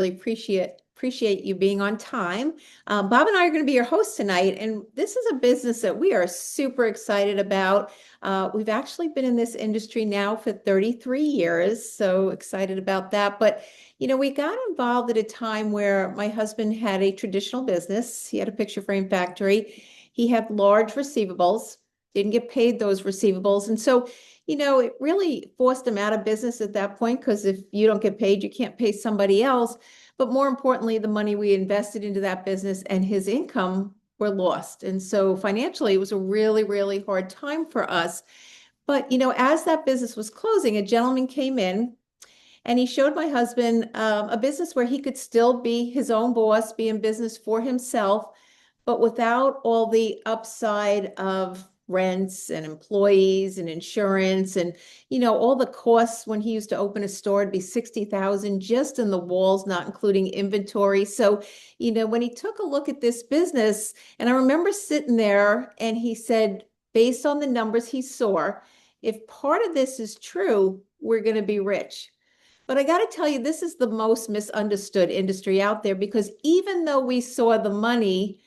really appreciate you being on time. Bob and I are going to be your hosts tonight, and this is a business that we are super excited about. We've actually been in this industry now for 33 years, so excited about that. But we got involved at a time where my husband had a traditional business. He had a picture frame factory. He had large receivables, didn't get paid those receivables, and so it really forced him out of business at that point because if you don't get paid, you can't pay somebody else. But more importantly, the money we invested into that business and his income were lost. And so financially, it was a really, really hard time for us. But, as that business was closing, a gentleman came in and he showed my husband a business where he could still be his own boss, be in business for himself, but without all the upside of rents and employees and insurance and all the costs. When he used to open a store, it'd be 60,000 just in the walls, not including inventory. So when he took a look at this business, and I remember sitting there and he said, based on the numbers he saw, if part of this is true, we're going to be rich. But I got to tell you, this is the most misunderstood industry out there, because even though we saw the money,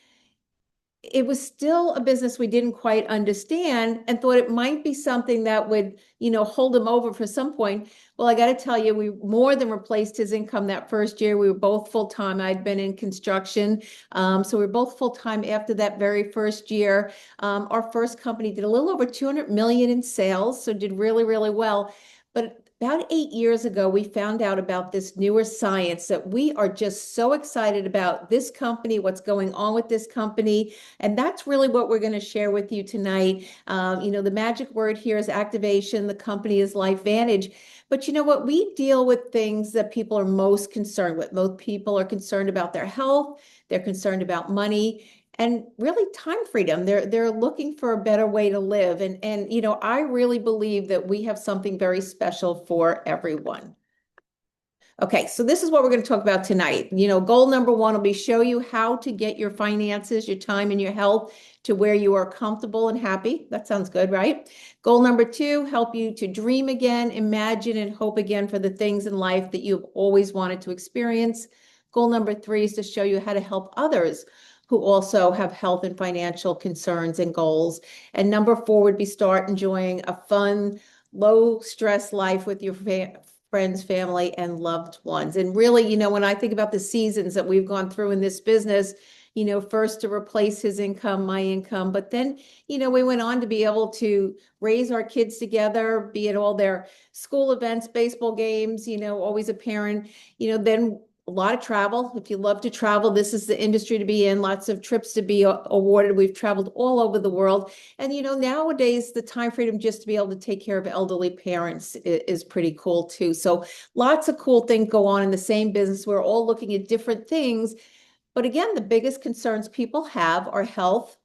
it was still a business we didn't quite understand and thought it might be something that would, hold him over for some point. Well, I got to tell you, we more than replaced his income that first year. We were both full-time. I'd been in construction. So we were both full-time after that very first year. Our first company did a little over 200 million in sales, so did really, really well. But about 8 years ago, we found out about this newer science that we are just so excited about this company, what's going on with this company. And that's really what we're going to share with you tonight. The magic word here is activation. The company is LifeVantage. But you know what? We deal with things that people are most concerned with. Most people are concerned about their health. They're concerned about money. And really time freedom. They're looking for a better way to live. And I really believe that we have something very special for everyone. Okay, so this is what we're going to talk about tonight. Goal number one will be show you how to get your finances, your time, and your health to where you are comfortable and happy. That sounds good, right? Goal number two, help you to dream again, imagine, and hope again for the things in life that you've always wanted to experience. Goal number three is to show you how to help others who also have health and financial concerns and goals. And number four would be start enjoying a fun, low stress life with your friends, family, and loved ones. And really, when I think about the seasons that we've gone through in this business, first to replace his income, my income, but then, we went on to be able to raise our kids together, be at all their school events, baseball games, always a parent, then a lot of travel. If you love to travel, this is the industry to be in. Lots of trips to be awarded. We've traveled all over the world. And, nowadays, the time freedom just to be able to take care of elderly parents is pretty cool, too. So lots of cool things go on in the same business. We're all looking at different things. But again, the biggest concerns people have are health,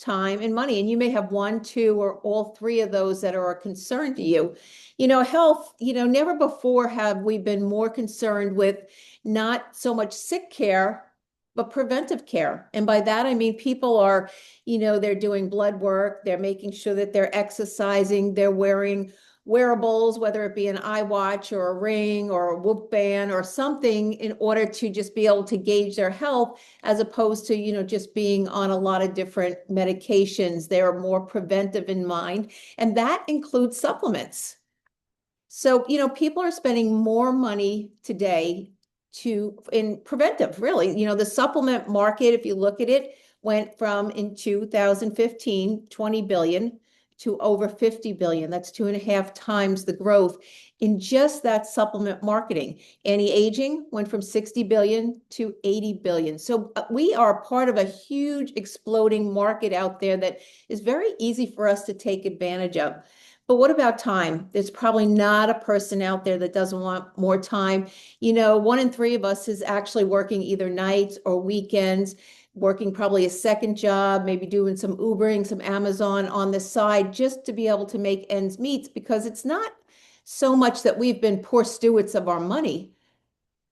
time, and money. And you may have one, two, or all three of those that are a concern to you. Health, never before have we been more concerned with not so much sick care, but preventive care. And by that, I mean, people are, they're doing blood work, they're making sure that they're exercising, they're wearing wearables, whether it be an iWatch or a ring or a Whoop band or something, in order to just be able to gauge their health, as opposed to, just being on a lot of different medications. They're more preventive in mind, and that includes supplements. So, people are spending more money today in preventive, really. The supplement market, if you look at it, went from in 2015, 20 billion to over 50 billion. That's 2.5 times the growth in just that supplement marketing. Anti-aging went from 60 billion to 80 billion. So we are part of a huge exploding market out there that is very easy for us to take advantage of. But what about time? There's probably not a person out there that doesn't want more time. 1 in 3 of us is actually working either nights or weekends, working probably a second job, maybe doing some Ubering, some Amazon on the side, just to be able to make ends meet, because it's not so much that we've been poor stewards of our money,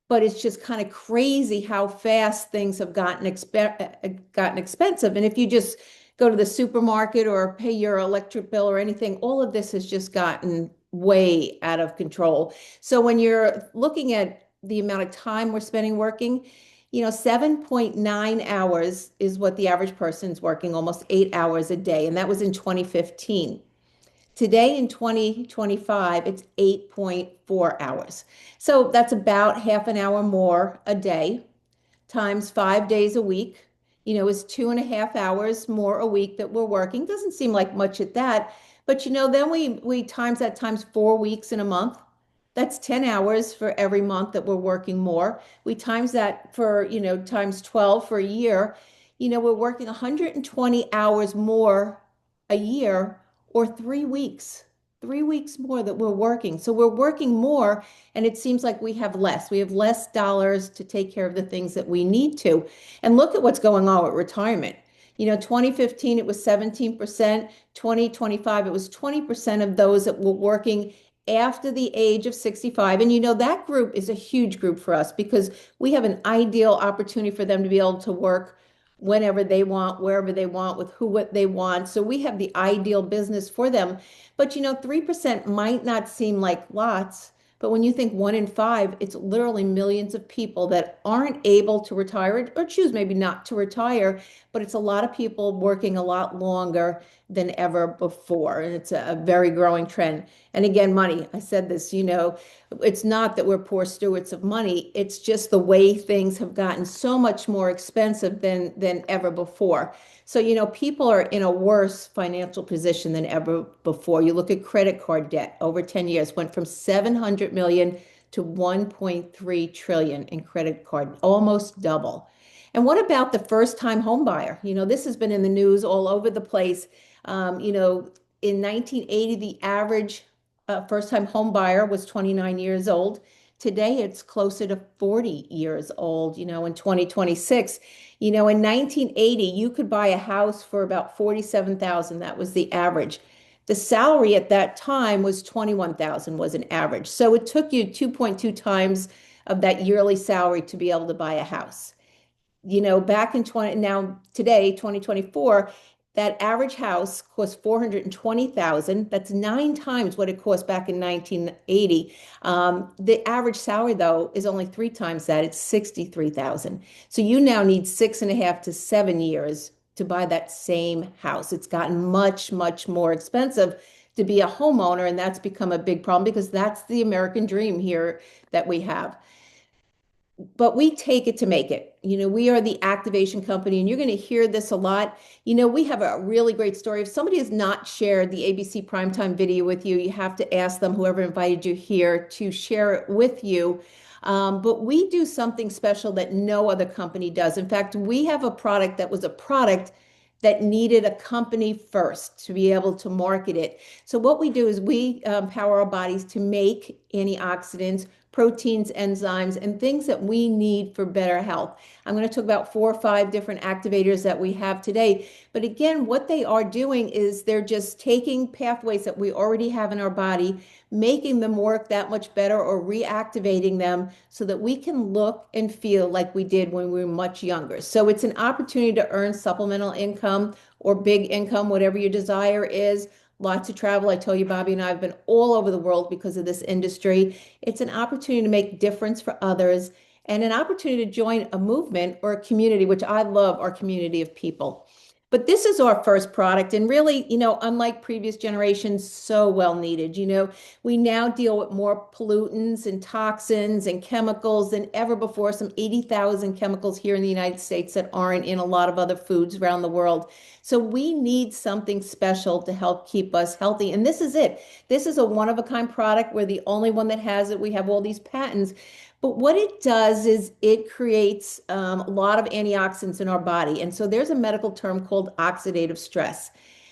but it's just kind of crazy how fast things have gotten expensive. And if you just go to the supermarket or pay your electric bill or anything, all of this has just gotten way out of control. So when you're looking at the amount of time we're spending working, 7.9 hours is what the average person's working, almost 8 hours a day. And that was in 2015. Today in 2025, it's 8.4 hours. So that's about half an hour more a day times 5 days a week, is 2.5 hours more a week that we're working. Doesn't seem like much at that, but then we times that times 4 weeks in a month. That's 10 hours for every month that we're working more. We times that for, times 12 for a year. We're working 120 hours more a year or 3 weeks. 3 weeks more that we're working. So we're working more and it seems like we have less. We have less dollars to take care of the things that we need to. And look at what's going on with retirement. 2015, it was 17%. 2025, it was 20% of those that were working after the age of 65. And that group is a huge group for us because we have an ideal opportunity for them to be able to work whenever they want, wherever they want, with who what they want. So we have the ideal business for them. But 3% might not seem like lots, but when you think 1 in 5, it's literally millions of people that aren't able to retire or choose maybe not to retire, but it's a lot of people working a lot longer than ever before. And it's a very growing trend. And again, money, I said this, it's not that we're poor stewards of money. It's just the way things have gotten so much more expensive than ever before. So, people are in a worse financial position than ever before. You look at credit card debt over 10 years, went from 700 million to 1.3 trillion in credit card, almost double. And what about the first time home buyer? This has been in the news all over the place. In 1980, the average first time home buyer was 29 years old. Today, it's closer to 40 years old, in 2026. In 1980, you could buy a house for about 47,000. That was the average. The salary at that time was 21,000 was an average. So it took you 2.2 times of that yearly salary to be able to buy a house. Back in 20, now today, 2024, that average house cost 420,000. That's 9 times what it cost back in 1980. The average salary, though, is only 3 times that. It's 63,000. So you now need 6.5 to 7 years to buy that same house. It's gotten much, much more expensive to be a homeowner, and that's become a big problem because that's the American dream here that we have. But we take it to make it. We are the activation company, and you're going to hear this a lot. We have a really great story. If somebody has not shared the ABC Primetime video with you, you have to ask them, whoever invited you here, to share it with you. But we do something special that no other company does. In fact, we have a product that was a product that needed a company first to be able to market it. So what we do is we empower our bodies to make antioxidants, proteins, enzymes, and things that we need for better health. I'm going to talk about 4 or 5 different activators that we have today. But again, what they are doing is they're just taking pathways that we already have in our body, making them work that much better or reactivating them so that we can look and feel like we did when we were much younger. So it's an opportunity to earn supplemental income or big income, whatever your desire is. Lots of travel. I tell you, Bobby and I have been all over the world because of this industry. It's an opportunity to make difference for others and an opportunity to join a movement or a community, which I love our community of people. But this is our first product and really, unlike previous generations, so well needed. We now deal with more pollutants and toxins and chemicals than ever before, some 80,000 chemicals here in the United States that aren't in a lot of other foods around the world. So we need something special to help keep us healthy. And this is it. This is a one-of-a-kind product. We're the only one that has it. We have all these patents. But what it does is it creates a lot of antioxidants in our body. And so there's a medical term called oxidative stress.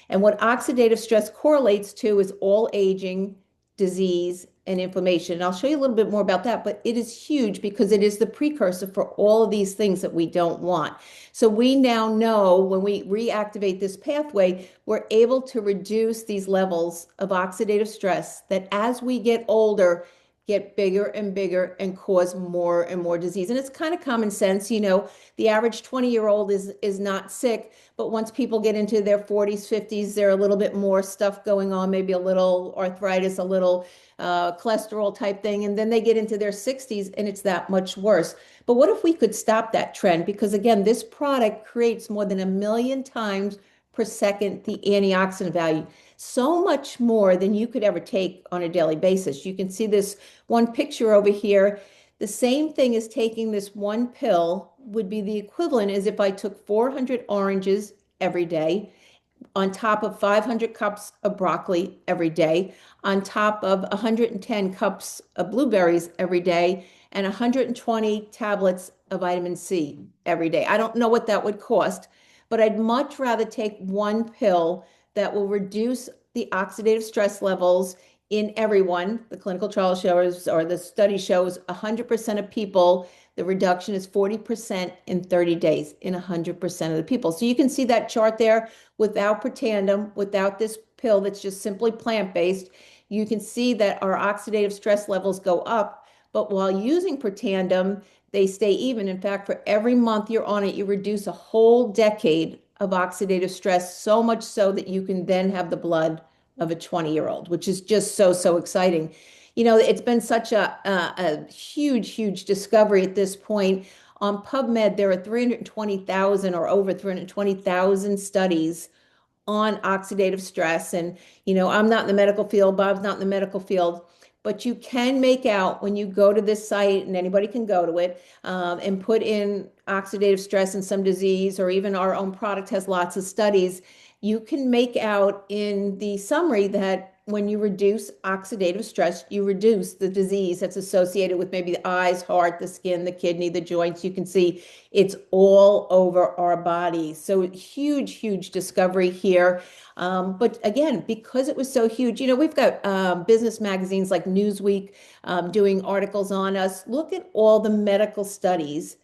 And what oxidative stress correlates to is all aging, disease, and inflammation. And I'll show you a little bit more about that, but it is huge because it is the precursor for all of these things that we don't want. So we now know when we reactivate this pathway, we're able to reduce these levels of oxidative stress that as we get older, get bigger and bigger and cause more and more disease. And it's kind of common sense, the average 20-year-old is not sick, but once people get into their 40s, 50s, there are a little bit more stuff going on, maybe a little arthritis, a little cholesterol type thing, and then they get into their 60s and it's that much worse. But what if we could stop that trend? Because again, this product creates more than 1 million times per second the antioxidant value, so much more than you could ever take on a daily basis. You can see this one picture over here. The same thing as taking this one pill would be the equivalent as if I took 400 oranges every day, on top of 500 cups of broccoli every day, on top of 110 cups of blueberries every day, and 120 tablets of vitamin C every day. I don't know what that would cost, but I'd much rather take one pill that will reduce the oxidative stress levels in everyone. The clinical trial shows, or the study shows, 100% of people, the reduction is 40% in 30 days in 100% of the people. So you can see that chart there without Protandim, without this pill that's just simply plant-based. You can see that our oxidative stress levels go up, but while using Protandim, they stay even. In fact, for every month you're on it, you reduce a whole decade of oxidative stress, so much so that you can then have the blood of a 20-year-old, which is just so, so exciting. It's been such a huge, huge discovery at this point. On PubMed, there are 320,000 or over 320,000 studies on oxidative stress. And, I'm not in the medical field, Bob's not in the medical field, but you can make out when you go to this site, and anybody can go to it, and put in oxidative stress and some disease, or even our own product has lots of studies. You can make out in the summary that when you reduce oxidative stress, you reduce the disease that's associated with maybe the eyes, heart, the skin, the kidney, the joints. You can see it's all over our body. So huge, huge discovery here. But again, because it was so huge, we've got business magazines like Newsweek doing articles on us. Look at all the medical studies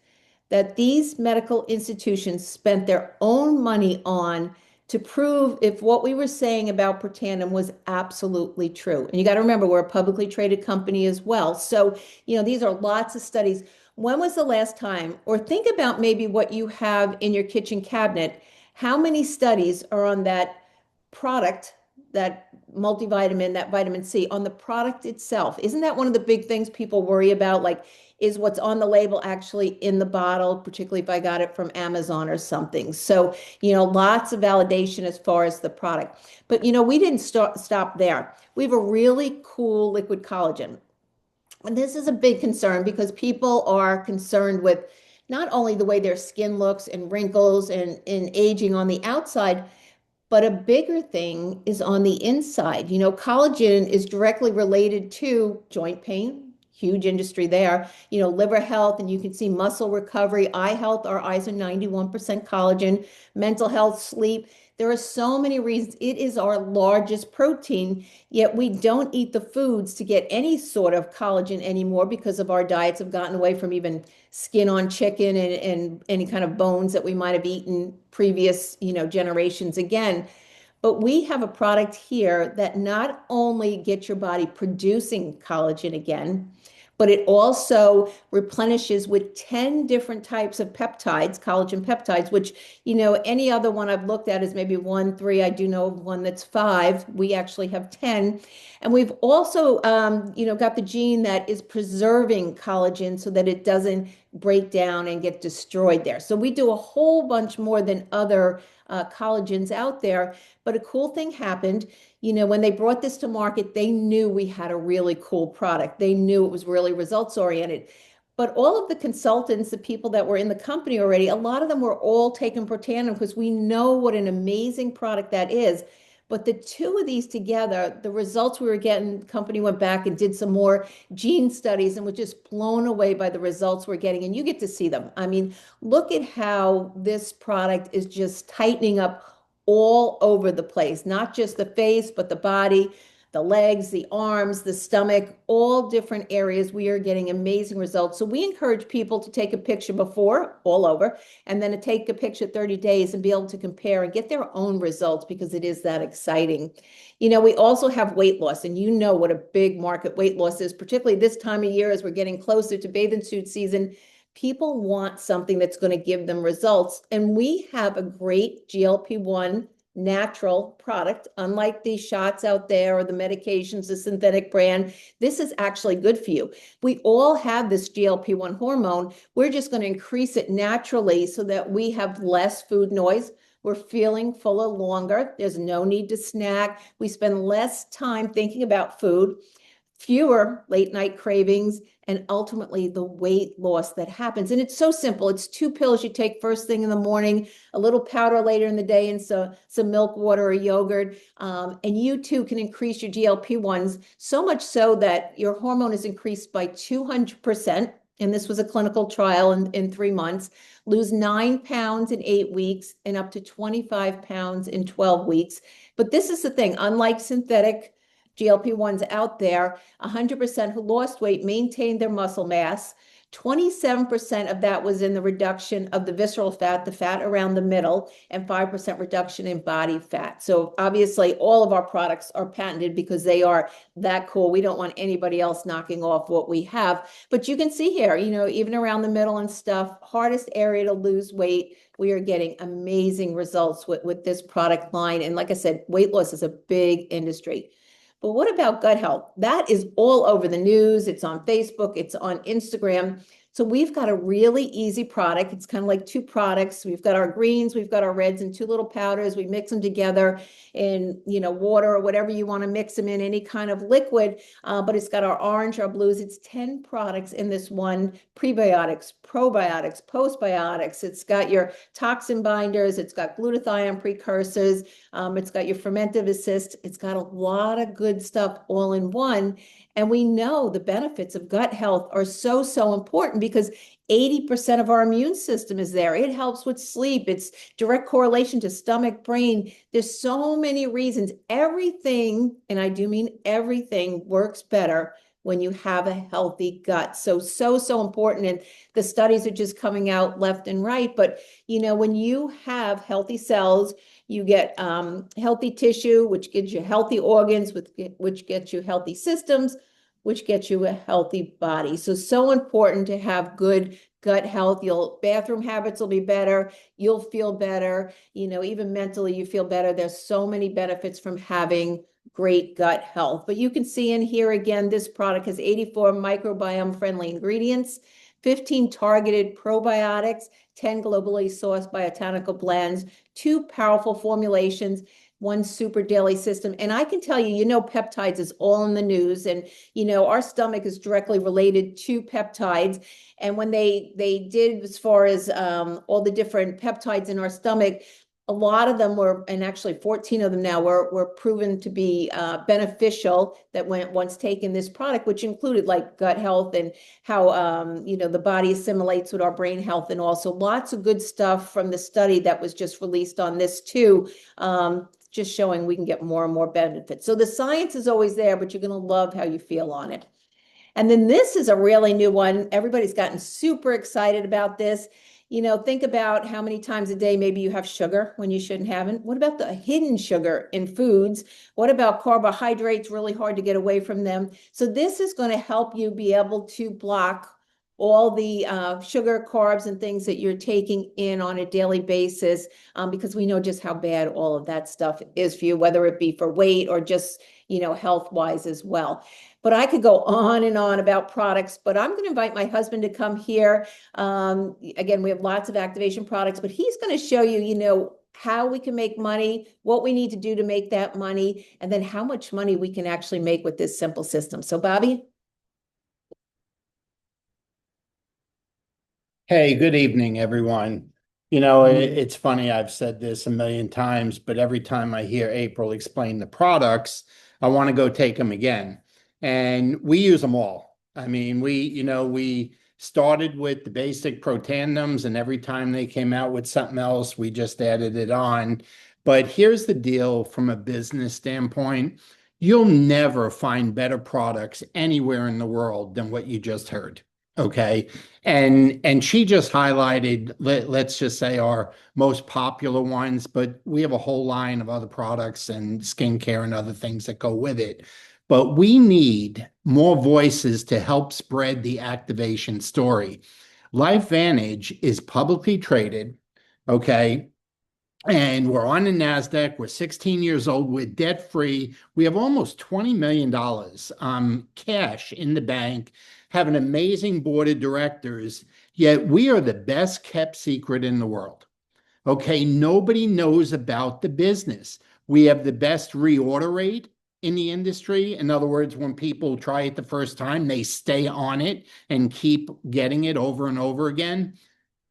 that these medical institutions spent their own money on to prove if what we were saying about Protandim was absolutely true. And you got to remember, we're a publicly traded company as well. So, these are lots of studies. When was the last time, or think about maybe what you have in your kitchen cabinet, how many studies are on that product, that multivitamin, that vitamin C, on the product itself? Isn't that one of the big things people worry about? Like, is what's on the label actually in the bottle, particularly if I got it from Amazon or something? So, lots of validation as far as the product. But, we didn't stop there. We have a really cool liquid collagen. And this is a big concern because people are concerned with not only the way their skin looks and wrinkles and aging on the outside, but a bigger thing is on the inside. Collagen is directly related to joint pain, huge industry there, liver health, and you can see muscle recovery, eye health. Our eyes are 91% collagen, mental health, sleep. There are so many reasons. It is our largest protein, yet we don't eat the foods to get any sort of collagen anymore because of our diets have gotten away from even skin on chicken and any kind of bones that we might have eaten previous, generations again. But we have a product here that not only gets your body producing collagen again, but it also replenishes with 10 different types of peptides, collagen peptides, which, any other one I've looked at is maybe 1, 3. I do know of one that's 5. We actually have 10. And we've also, got the gene that is preserving collagen so that it doesn't break down and get destroyed there. So we do a whole bunch more than other collagens out there. But a cool thing happened. When they brought this to market, they knew we had a really cool product. They knew it was really results oriented. But all of the consultants, the people that were in the company already, a lot of them were all taking Protandim because we know what an amazing product that is. But the two of these together, the results we were getting, the company went back and did some more gene studies and was just blown away by the results we're getting. And you get to see them. I mean, look at how this product is just tightening up all over the place, not just the face, but the body. the legs, the arms, the stomach, all different areas. We are getting amazing results. So we encourage people to take a picture before, all over, and then to take a picture 30 days and be able to compare and get their own results because it is that exciting. We also have weight loss, and you know what a big market weight loss is, particularly this time of year as we're getting closer to bathing suit season. People want something that's going to give them results. And we have a great GLP-1 natural product, unlike these shots out there or the medications, the synthetic brand. This is actually good for you. We all have this GLP-1 hormone. We're just going to increase it naturally so that we have less food noise. We're feeling fuller longer. There's no need to snack. We spend less time thinking about food, fewer late night cravings, and ultimately the weight loss that happens. And it's so simple. It's 2 pills you take first thing in the morning, a little powder later in the day, and some milk, water, or yogurt. And you too can increase your GLP-1s so much so that your hormone is increased by 200%. And this was a clinical trial in 3 months, lose 9 pounds in 8 weeks and up to 25 pounds in 12 weeks. But this is the thing, unlike synthetic GLP-1s out there, 100% who lost weight maintained their muscle mass. 27% of that was in the reduction of the visceral fat, the fat around the middle, and 5% reduction in body fat. So obviously all of our products are patented because they are that cool. We don't want anybody else knocking off what we have. But you can see here, even around the middle and stuff, hardest area to lose weight. We are getting amazing results with this product line. And like I said, weight loss is a big industry. But what about gut health? That is all over the news. It's on Facebook. It's on Instagram. So we've got a really easy product. It's kind of like 2 products. We've got our greens, we've got our reds, and 2 little powders. We mix them together in, water or whatever you want to mix them in, any kind of liquid. But it's got our orange, our blues. It's 10 products in this one: prebiotics, probiotics, postbiotics. It's got your toxin binders. It's got glutathione precursors. It's got your fermentive assist. It's got a lot of good stuff all in one. And we know the benefits of gut health are so, so important because 80% of our immune system is there. It helps with sleep. It's direct correlation to stomach, brain. There's so many reasons. Everything, and I do mean everything, works better when you have a healthy gut. So important. And the studies are just coming out left and right. But, when you have healthy cells, you get healthy tissue, which gives you healthy organs, which gets you healthy systems, which gets you a healthy body. So important to have good gut health. Your bathroom habits will be better. You'll feel better. Even mentally, you feel better. There's so many benefits from having great gut health. But you can see in here again, this product has 84 microbiome-friendly ingredients, 15 targeted probiotics, 10 globally sourced botanical blends, 2 powerful formulations, 1 super daily system. And I can tell you, peptides is all in the news. And, our stomach is directly related to peptides. And when they did, as far as all the different peptides in our stomach, a lot of them were, and actually 14 of them now were proven to be beneficial that when once taken this product, which included like gut health and how, the body assimilates with our brain health, and also lots of good stuff from the study that was just released on this too, just showing we can get more and more benefits. So the science is always there, but you're going to love how you feel on it. And then this is a really new one. Everybody's gotten super excited about this. Think about how many times a day maybe you have sugar when you shouldn't have it. What about the hidden sugar in foods? What about carbohydrates? Really hard to get away from them. So this is going to help you be able to block all the sugar, carbs, and things that you're taking in on a daily basis, because we know just how bad all of that stuff is for you, whether it be for weight or just, health-wise as well. But I could go on and on about products, but I'm going to invite my husband to come here. Again, we have lots of activation products, but he's going to show you, how we can make money, what we need to do to make that money, and then how much money we can actually make with this simple system. So, Bobby? Hey, good evening, everyone. It's funny, I've said this a million times, but every time I hear April explain the products, I want to go take them again. And we use them all. I mean, we started with the basic Protandems, and every time they came out with something else, we just added it on. But here's the deal from a business standpoint. You'll never find better products anywhere in the world than what you just heard. Okay. And she just highlighted, let's just say our most popular ones, but we have a whole line of other products and skincare and other things that go with it. But we need more voices to help spread the activation story. LifeVantage is publicly traded. Okay. And we're on the NASDAQ. We're 16 years old. We're debt free. We have almost $20 million cash in the bank, have an amazing board of directors, yet we are the best kept secret in the world. Okay. Nobody knows about the business. We have the best reorder rate in the industry. In other words, when people try it the first time, they stay on it and keep getting it over and over again.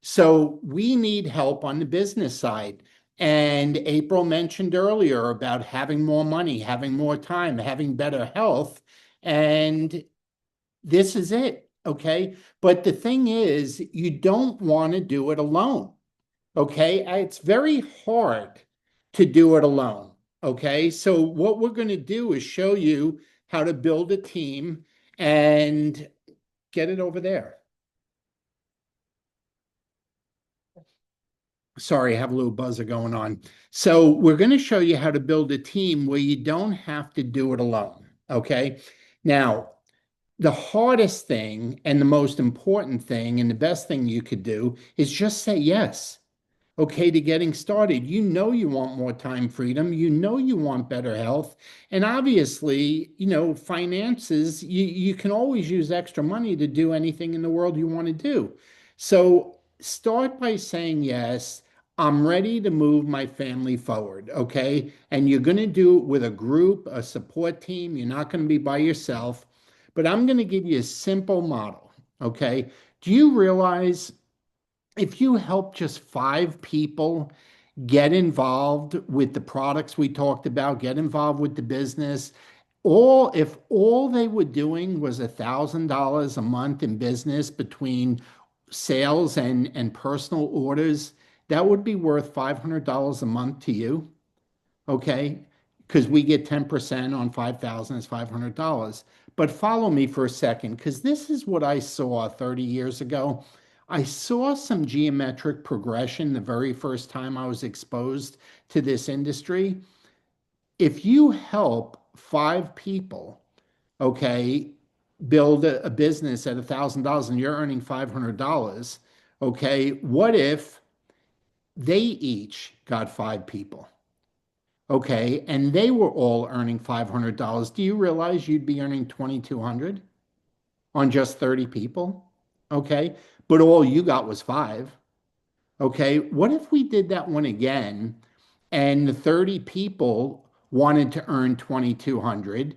So we need help on the business side. And April mentioned earlier about having more money, having more time, having better health. And this is it. Okay. But the thing is, you don't want to do it alone. Okay. It's very hard to do it alone. Okay. So what we're going to do is show you how to build a team and get it over there. Sorry, I have a little buzzer going on. So we're going to show you how to build a team where you don't have to do it alone. Okay. Now, the hardest thing and the most important thing and the best thing you could do is just say yes. Okay, to getting started. You know you want more time freedom. You know you want better health. And obviously, finances, you can always use extra money to do anything in the world you want to do. So start by saying yes. I'm ready to move my family forward. Okay. And you're going to do it with a group, a support team. You're not going to be by yourself. But I'm going to give you a simple model. Okay. Do you realize if you help just 5 people get involved with the products we talked about, get involved with the business, if all they were doing was $1,000 a month in business between sales and personal orders, that would be worth $500 a month to you. Okay. Because we get 10% on 5,000 is $500. But follow me for a second, because this is what I saw 30 years ago. I saw some geometric progression the very first time I was exposed to this industry. If you help 5 people, okay, build a business at $1,000 and you're earning $500, okay, what if they each got 5 people? Okay, and they were all earning $500. Do you realize you'd be earning 2,200 on just 30 people? Okay, but all you got was 5. Okay, what if we did that one again and the 30 people wanted to earn 2,200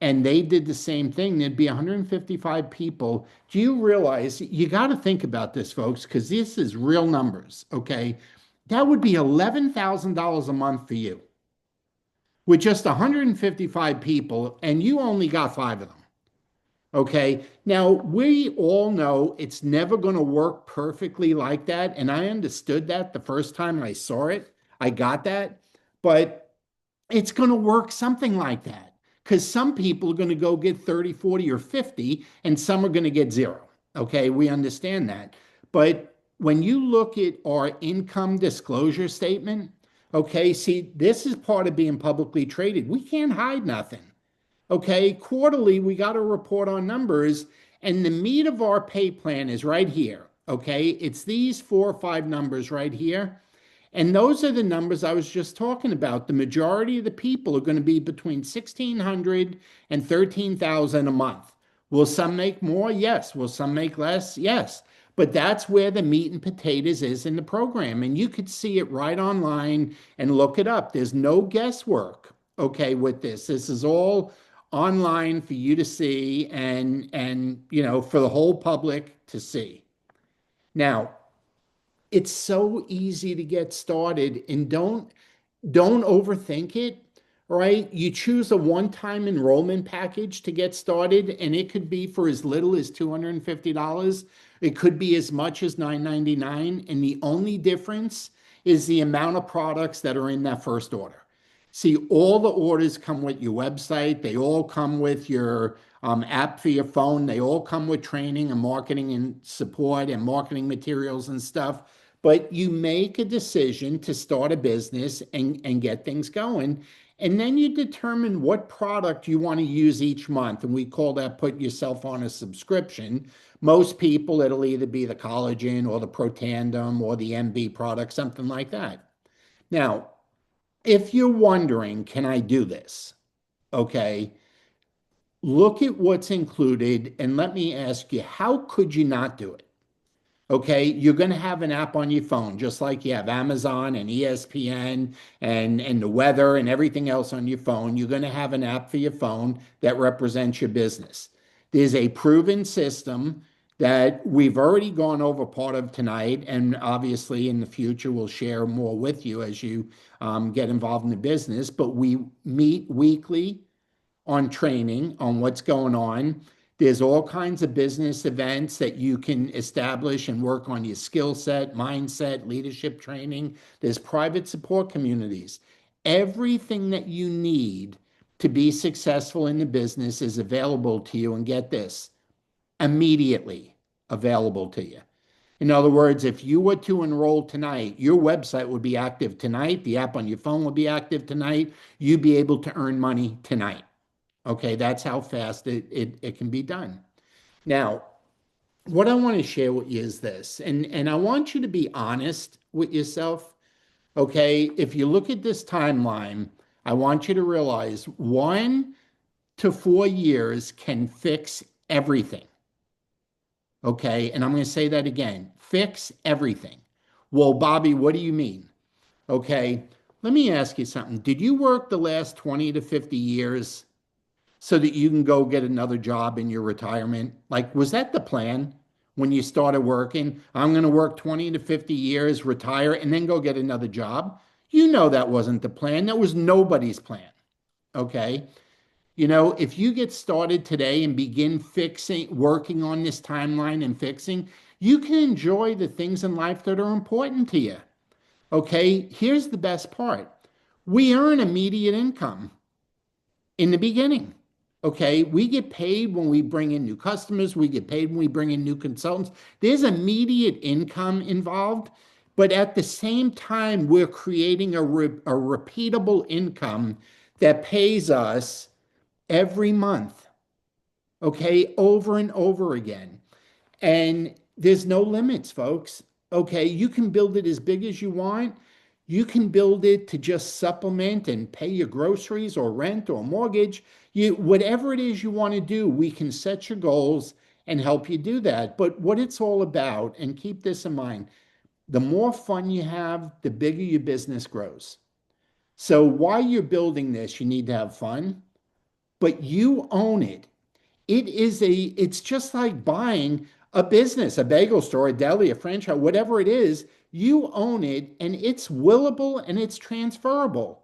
and they did the same thing? There'd be 155 people. Do you realize you got to think about this, folks, because this is real numbers. Okay, that would be $11,000 a month for you with just 155 people, and you only got 5 of them. Okay. Now, we all know it's never going to work perfectly like that. And I understood that the first time I saw it. I got that. But it's going to work something like that because some people are going to go get 30, 40, or 50, and some are going to get 0. Okay. We understand that. But when you look at our income disclosure statement, okay, see, this is part of being publicly traded. We can't hide nothing. Okay, quarterly, we got to report on numbers, and the meat of our pay plan is right here. Okay, it's these 4 or 5 numbers right here. And those are the numbers I was just talking about. The majority of the people are going to be between 1,600 and 13,000 a month. Will some make more? Yes. Will some make less? Yes. But that's where the meat and potatoes is in the program. And you could see it right online and look it up. There's no guesswork, okay, with this. This is all online for you to see and for the whole public to see. Now, it's so easy to get started, and don't overthink it. Right, you choose a one-time enrollment package to get started, and it could be for as little as $250. It could be as much as $999, and the only difference is the amount of products that are in that first order. See, all the orders come with your website. They all come with your app for your phone. They all come with training and marketing and support and marketing materials and stuff. But you make a decision to start a business and get things going. And then you determine what product you want to use each month. And we call that put yourself on a subscription. Most people, it'll either be the collagen or the Protandem or the MB product, something like that. Now, if you're wondering, can I do this? Okay, look at what's included and let me ask you, how could you not do it? Okay, you're going to have an app on your phone, just like you have Amazon and ESPN and the weather and everything else on your phone. You're going to have an app for your phone that represents your business. There's a proven system that we've already gone over part of tonight, and obviously in the future we'll share more with you as you get involved in the business. But we meet weekly on training on what's going on. There's all kinds of business events that you can establish and work on your skill set, mindset, leadership training. There's private support communities. Everything that you need to be successful in the business is available to you. And get this, immediately available to you. In other words, if you were to enroll tonight, your website would be active tonight. The app on your phone would be active tonight. You'd be able to earn money tonight. Okay, that's how fast it can be done. Now, what I want to share with you is this, and I want you to be honest with yourself. Okay, if you look at this timeline, I want you to realize 1 to 4 years can fix everything. Okay, and I'm going to say that again, fix everything. Well, Bobby, what do you mean? Okay, let me ask you something. Did you work the last 20 to 50 years so that you can go get another job in your retirement? Like, was that the plan when you started working? I'm going to work 20 to 50 years, retire, and then go get another job. You know that wasn't the plan. That was nobody's plan. Okay. You know, if you get started today and begin fixing, working on this timeline and fixing, you can enjoy the things in life that are important to you. Okay. Here's the best part. We earn immediate income in the beginning. Okay, we get paid when we bring in new customers, we get paid when we bring in new consultants. There's immediate income involved, but at the same time, we're creating a repeatable income that pays us every month, okay, over and over again. And there's no limits, folks. Okay, you can build it as big as you want. You can build it to just supplement and pay your groceries or rent or mortgage. Whatever it is you want to do, we can set your goals and help you do that. But what it's all about, and keep this in mind, the more fun you have, the bigger your business grows. So while you're building this, you need to have fun, but you own it. It's just like buying a business, a bagel store, a deli, a franchise, whatever it is, you own it and it's willable and it's transferable.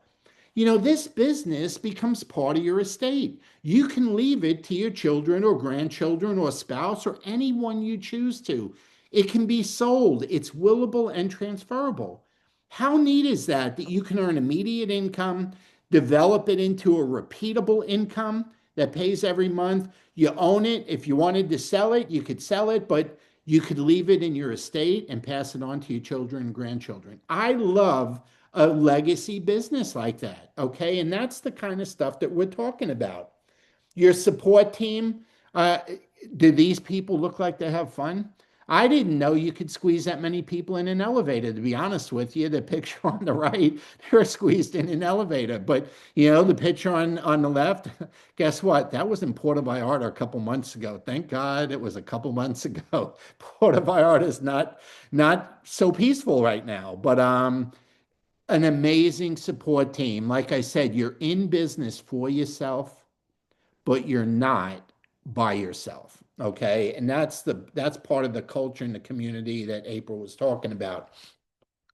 You know, this business becomes part of your estate. You can leave it to your children or grandchildren or spouse or anyone you choose to. It can be sold. It's willable and transferable. How neat is that, that you can earn immediate income, develop it into a repeatable income that pays every month? You own it. If you wanted to sell it, you could sell it, but you could leave it in your estate and pass it on to your children and grandchildren. I love a legacy business like that. Okay. And that's the kind of stuff that we're talking about. Your support team, uh, do these people look like they have fun? I didn't know you could squeeze that many people in an elevator, to be honest with you. The picture on the right, they're squeezed in an elevator. But, you know, the picture on the left, guess what? That was in Puerto Vallarta a couple months ago. Thank God it was a couple months ago. Puerto Vallarta is not so peaceful right now. But an amazing support team. Like I said, you're in business for yourself, but you're not by yourself. Okay. And that's part of the culture and the community that April was talking about.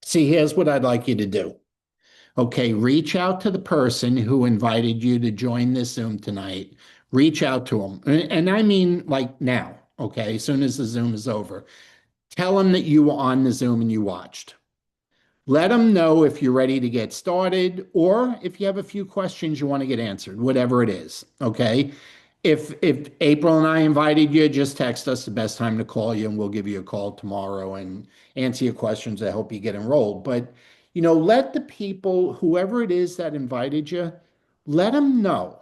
See, here's what I'd like you to do. Okay, reach out to the person who invited you to join this Zoom tonight. Reach out to them. And I mean like now, okay, as soon as the Zoom is over. Tell them that you were on the Zoom and you watched. Let them know if you're ready to get started or if you have a few questions you want to get answered, whatever it is. Okay. If April and I invited you, just text us the best time to call you and we'll give you a call tomorrow and answer your questions. I hope you get enrolled. But let the people, whoever it is that invited you, let them know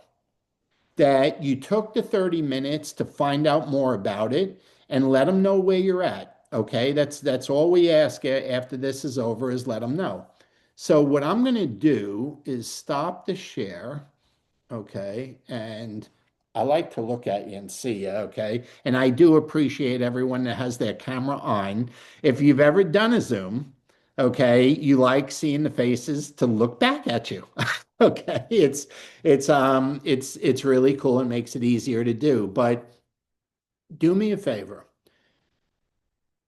that you took the 30 minutes to find out more about it and let them know where you're at. Okay, that's all we ask after this is over is let them know. So what I'm going to do is stop the share. Okay, and I like to look at you and see you. Okay, and I do appreciate everyone that has their camera on. If you've ever done a Zoom, okay, you like seeing the faces to look back at you. Okay, it's really cool and makes it easier to do. But do me a favor.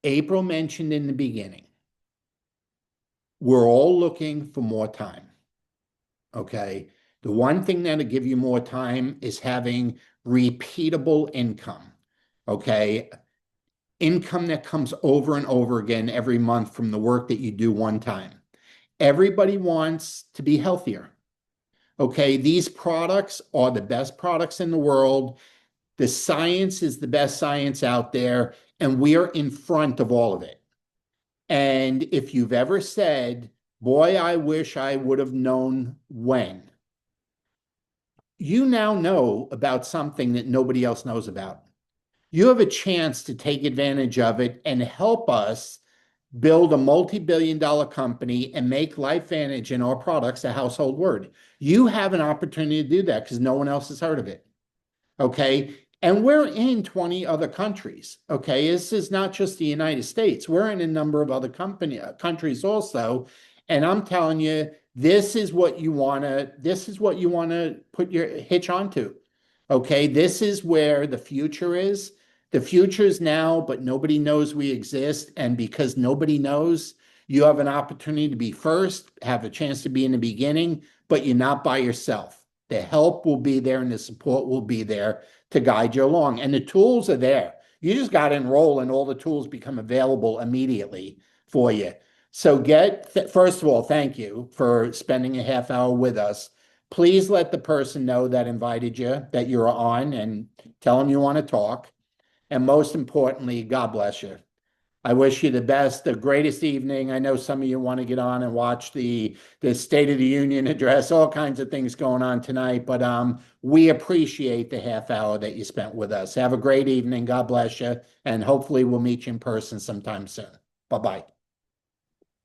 April mentioned in the beginning, we're all looking for more time. Okay. The one thing that'll give you more time is having repeatable income. Okay. Income that comes over and over again every month from the work that you do one time. Everybody wants to be healthier. Okay. These products are the best products in the world. The science is the best science out there, and we are in front of all of it. And if you've ever said, boy, I wish I would have known when, you now know about something that nobody else knows about. You have a chance to take advantage of it and help us build a multi-billion dollar company and make LifeVantage and our products a household word. You have an opportunity to do that because no one else has heard of it. Okay. And we're in 20 other countries. Okay. This is not just the United States. We're in a number of other countries also. And I'm telling you, this is what you want to put your hitch onto. Okay. This is where the future is. The future is now, but nobody knows we exist. And because nobody knows, you have an opportunity to be first, have a chance to be in the beginning, but you're not by yourself. The help will be there and the support will be there to guide you along. And the tools are there. You just got to enroll and all the tools become available immediately for you. So first of all, thank you for spending a half hour with us. Please let the person know that invited you, that you're on, and tell them you want to talk. And most importantly, God bless you. I wish you the best, the greatest evening. I know some of you want to get on and watch the State of the Union address, all kinds of things going on tonight, but we appreciate the half hour that you spent with us. Have a great evening. God bless you, and hopefully we'll meet you in person sometime soon. Bye-bye.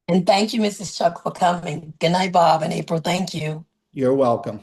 And thank you, Mrs. Chuck, for coming. Good night, Bob and April. Thank you. You're welcome.